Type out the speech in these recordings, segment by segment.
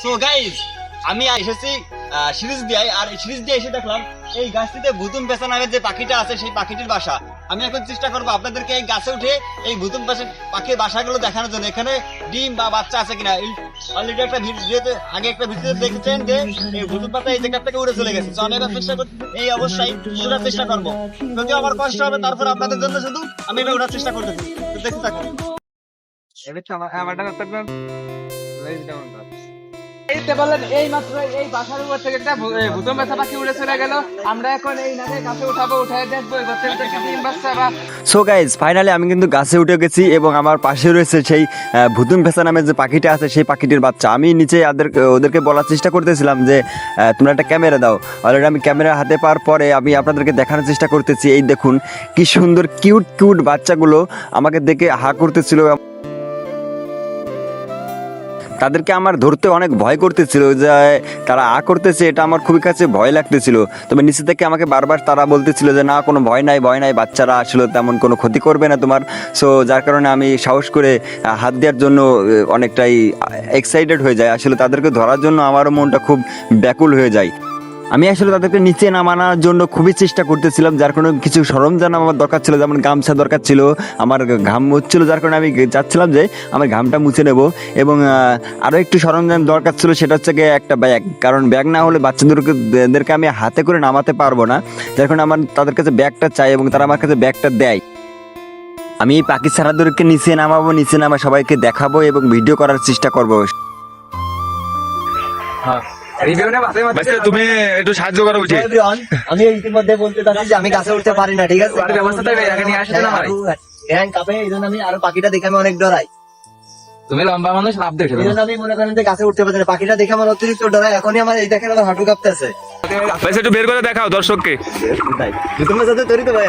So guys আমি এসেছি series দিয়ে, আর সিরিজ দিয়ে এসে দেখলাম এই গাছটিতে ভুতুম পেঁচা নামের যে পাখিটা আছে সেই পাখিটির বাসা। আমি এখন চেষ্টা করবো আপনাদেরকে এই গাছে উঠে এই ভুতুম পাখির বাসাগুলো দেখানোর জন্য, এখানে ডিম বা বাচ্চা আছে কিনা। অলরেডি একটা ভিডিওতে আগে একটা ভিডিওতে দেখেছেন যে এই ভুতুম পাতা এই জায়গা থেকে উড়ে চলে গেছে। তো আমি এখন চেষ্টা করছি এই অবস্থায় ওঠার চেষ্টা করবো, যদিও আমার কষ্ট হবে, তারপর আপনাদের জন্য শুধু আমি এটা ওঠার চেষ্টা করতেছি। তো দেখতে থাকুন। এই মাত্র এই বাসার উপর থেকে একটা ভুতুম পেঁচা পাখি উড়ে চলে গেল। আমরা এখন এই নাকের কাছে উঠাবো, উঠায় দেখবো ডিম বাচ্চা বা। সো গাইজ ফাইনালি আমি কিন্তু গাছে উঠে গেছি এবং আমার পাশে রয়েছে সেই ভুতুম পেঁচা নামের যে পাখিটা আছে সেই পাখিটির বাচ্চা। আমি নিচে ওদেরকে বলার চেষ্টা করতেছিলাম যে তোমরা একটা ক্যামেরা দাও। অলরেডি আমি ক্যামেরা হাতে পাওয়ার পরে আমি আপনাদেরকে দেখানোর চেষ্টা করতেছি। এই দেখুন কি সুন্দর কিউট কিউট বাচ্চাগুলো আমাকে দেখে হা করতেছিল। তাদেরকে আমার ধরতে অনেক ভয় করতেছিল, যে তারা করতেছে এটা আমার খুবই কাছে ভয় লাগতেছিল। তবে নিচে থেকে আমাকে বারবার তারা বলতেছিল যে না কোনো ভয় নাই বাচ্চারা আসলে তেমন কোনো ক্ষতি করবে না তোমার। সো যার কারণে আমি সাহস করে হাত দেওয়ার জন্য অনেকটাই এক্সাইটেড হয়ে যায়। আসলে তাদেরকে ধরার জন্য আমারও মনটা খুব ব্যাকুল হয়ে যায়। আমি আসলে তাদেরকে নিচে নামানোর জন্য খুবই চেষ্টা করতেছিলাম, যার কারণে কিছু সরঞ্জাম আমার দরকার ছিল, যেমন গামছা দরকার ছিল, আমার ঘাম মুছছিল, যার কারণে আমি চাচ্ছিলাম যে আমার ঘামটা মুছে নেব। এবং আরও একটু সরঞ্জাম দরকার ছিল, সেটা হচ্ছে গিয়ে একটা ব্যাগ, কারণ ব্যাগ না হলে বাচ্চাদেরকে আমি হাতে করে নামাতে পারবো না, যার কারণে আমার তাদের কাছে ব্যাগটা চাই এবং তারা আমার কাছে ব্যাগটা দেয়। আমি এই পাখি ছাড়াদেরকে নিচে নামাবো, নিচে নামা সবাইকে দেখাবো এবং ভিডিও করার চেষ্টা করবো। তুমি একটু সাহায্য করা উচিত। আমি ইতিমধ্যে বলতে চাচ্ছি যে আমি গাছে উঠতে পারি না, ঠিক আছে? এই জন্য আমি আরো পাখিটা দেখে আমি অনেক ডরাই। তুমি লম্বা মানুষ, লাভ দেখে এই জন্য আমি মনে করেন যে গাছে উঠতে পারি না, পাখিটা দেখে আমার অতিরিক্ত ডরাই। এখনই আমার এই দেখেন আমার হাঁটু কাঁপতেছে। একটু বের করে দেখাও দর্শককে। তোমার সাথে তৈরি তো ভাই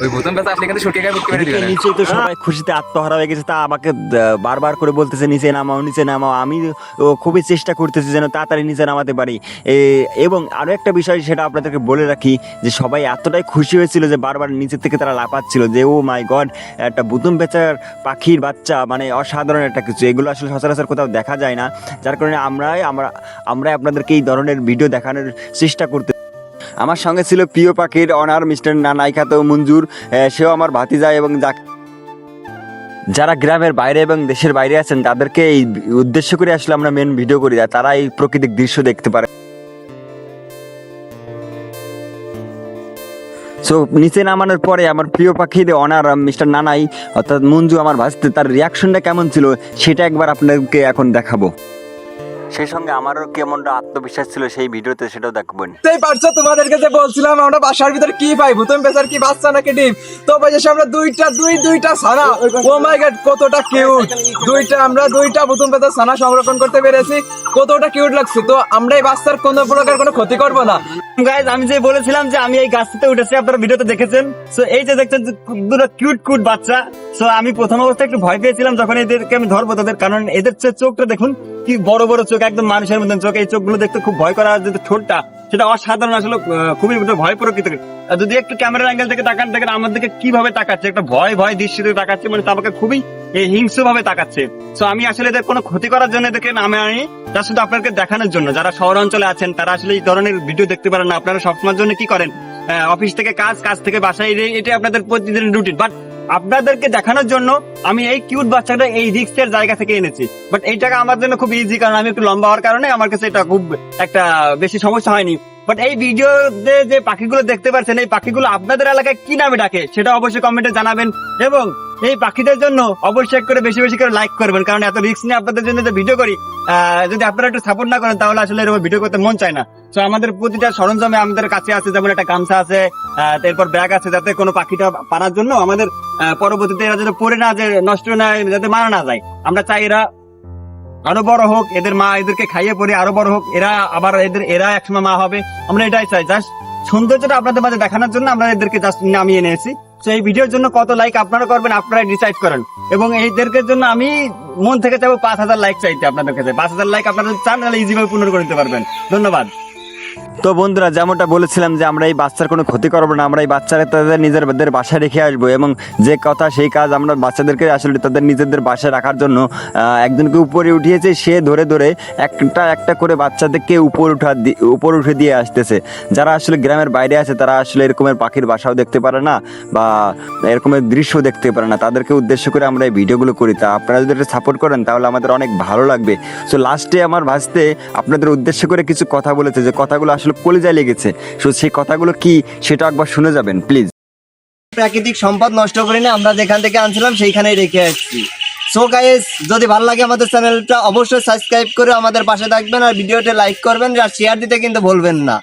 ওই ভুতুম পেঁচা আসলে কিন্তু ছুটি গায়ে বুঝতে পেরে দিবে। নিচে তো সবাই খুশিতে আত্মহারা হয়ে গেছে, তা আমাকে বারবার করে বলতেছে নিচে নামাও নিচে নামাও। আমি খুবই চেষ্টা করতেছি যেন তাড়াতাড়ি নিচে নামাতে পারি। এবং আরও একটা বিষয় সেটা আপনাদেরকে বলে রাখি যে সবাই এতটাই খুশি হয়েছিল যে বারবার নিচের থেকে তারা লাফাচ্ছিল যে ও মাই গড, একটা ভুতুম পেঁচার পাখির বাচ্চা, মানে অসাধারণ একটা কিছু। এগুলো আসলে সচরাচর কোথাও দেখা যায় না, যার কারণে আমরা আপনাদেরকে এই ধরনের ভিডিও দেখানোর চেষ্টা করতে। আমার সঙ্গে ছিল প্রিয় পাখির অনার মিস্টার নানাই খাতো মঞ্জুর, সেও আমার ভাতিজা। এবং যারা গ্রামের বাইরে এবং দেশের বাইরে আছেন তাদেরকে এই উদ্দেশ্য করে আসলে আমরা মেন ভিডিও করি, তারা এই প্রাকৃতিক দৃশ্য দেখতে পারে। সো নিচে নামানোর পরে আমার প্রিয় পাখির অনার মিস্টার নানাই অর্থাৎ মঞ্জু আমার ভাসতে, তার রিয়াকশনটা কেমন ছিল সেটা একবার আপনাদেরকে এখন দেখাবো। সেই সঙ্গে আমারও কেমনটা আত্মবিশ্বাস ছিল সেই ভিডিওতে, সেটাও দেখবেন। বুঝতেই পারছো, তোমাদেরকে যে বলছিলাম আমরা বাসার ভিতর কি পাই, ভুতুম পেঁচার কি বাচ্চা নাকি ডিম। তো পাইছি আমরা দুইটা ছানা। ও মাই গড, কতটা কিউট! আমরা দুইটা ভুতুম পেঁচার ছানা সংরক্ষণ করতে পেরেছি, কতটা কিউট লাগছে। তো আমরা এই বাচ্চার কোনো প্রকার কোনো ক্ষতি করব না। গাইজ আমি যে বলেছিলাম যে আমি এই গাছটাতে উঠেছি, আপনারা ভিডিওতে দেখেছেন। সো এই যে দেখছেন দুটো কিউট কিউট বাচ্চা। সো আমি প্রথম অবস্থায় একটু ভয় পেয়েছিলাম যখন এদেরকে আমি ধরবো তাদের, কারণ এদের চোখটা দেখুন কি বড় বড় চোখ, একদম মানুষের মতন চোখ। এই চোখগুলো দেখতে খুব ভয় করা, যে ঠোঁটটা সেটা অসাধারণ, আসলে খুবই ভয় প্রকৃতির। যদি একটু ক্যামেরা অ্যাঙ্গেল থেকে তাকান, দেখেন আমার দিকে কিভাবে তাকাচ্ছে, একটা ভয় দৃষ্টিতে তাকাচ্ছে, মানে আমাকে খুবই হিংস্র ভাবে তাকাচ্ছে। তো আমি আসলে এদের কোনো ক্ষতি করার জন্য এদেরকে নামে আনি, তা শুধু আপনাকে দেখানোর জন্য। যারা শহর অঞ্চলে আছেন তারা আসলে এই ধরনের ভিডিও দেখতে পারেন না। আপনারা সবসময়ের জন্য কি করেন, অফিস থেকে কাজ থেকে বাসায়, এটা আপনাদের প্রতিদিনের রুটিন। বাট আপনাদেরকে দেখানোর জন্য আমি এই কিউট বাচ্চাটা এই রিস্কের জায়গা থেকে এনেছি। বাট এই টাকা আমার জন্য খুব ইজি, কারণ আমি একটু লম্বা হওয়ার কারণে আমার কাছে এটা খুব একটা বেশি সমস্যা হয়নি। বাট এই ভিডিওতে যে পাখিগুলো দেখতে পাচ্ছেন, এই পাখিগুলো আপনাদের এলাকায় কি নামে ডাকে সেটা অবশ্যই কমেন্টে জানাবেন। এবং এই পাখিদের জন্য অবশ্যই করে বেশি বেশি করে লাইক করবেন, কারণ এত রিস্ক নিয়ে আপনাদের জন্য যে ভিডিও করি, যদি আপনারা একটু সাপোর্ট না করেন তাহলে আসলে এরকম ভিডিও করতে মন চায় না। তো আমাদের প্রতিটা সরঞ্জামে আমাদের কাছে আছে, যেমন একটা গামছা আছে, এরপর ব্যাগ আছে, যাতে কোনো পাখিটা পারার জন্য আমাদের পরবর্তীতে এরা যাতে পড়ে না, যে নষ্ট না, যাতে মারা না যায়। আমরা চাই এরা আরো বড় হোক, এদের মা এদেরকে খাইয়ে পরে আরো বড় হোক, এরা একসময় মা হবে। আমরা এটাই চাই, জাস্ট সৌন্দর্যটা আপনাদের মাঝে দেখানোর জন্য আমরা এদেরকে জাস্ট নামিয়ে এনেছি। তো এই ভিডিওর জন্য কত লাইক আপনারা করবেন আপনারা ডিসাইড করেন। এবং এইদেরকে জন্য আমি মন থেকে চাইবো 5000 লাইক চাইতে আপনাদের কাছে। 5000 লাইক আপনারা চান, তাহলে ইজিভাবে পূর্ণ করে দিতে পারবেন। ধন্যবাদ। তো বন্ধুরা, যেমনটা বলেছিলাম যে আমরা এই বাচ্চার কোনো ক্ষতি করবো না, আমরা এই বাচ্চারা তাদের নিজেদের বাসায় রেখে আসবো, এবং যে কথা সেই কাজ আমরা বাচ্চাদেরকে আসলে তাদের নিজেদের বাসায় রাখার জন্য একজনকে উপরে উঠিয়েছে, সে ধরে ধরে একটা একটা করে বাচ্চাদেরকে উপর উঠে দিয়ে আসতেছে। যারা আসলে গ্রামের বাইরে আছে তারা আসলে এরকমের পাখির বাসাও দেখতে পারে না বা এরকমের দৃশ্য দেখতে পারে না, তাদেরকে উদ্দেশ্য করে আমরা এই ভিডিওগুলো করি। তা আপনারা যদি সাপোর্ট করেন তাহলে আমাদের অনেক ভালো লাগবে। সো লাস্টে আমার ভাসতে আপনাদের উদ্দেশ্য করে কিছু কথা বলেছে, যে কথাগুলো আসলে কলিজায় লেগেছে। সো সেই কথাগুলো কি সেটা একবার শুনে যাবেন প্লিজ। প্রাকৃতিক সম্পদ নষ্ট করি না, আমরা যেখান থেকে আনছিলাম সেইখানেই রেখে আসছি। সো গাইস, যদি ভালো লাগে আমাদের চ্যানেলটা অবশ্যই সাবস্ক্রাইব করে আমাদের পাশে থাকবেন, আর ভিডিওটা লাইক করবেন আর শেয়ার দিতে কিন্তু ভুলবেন না।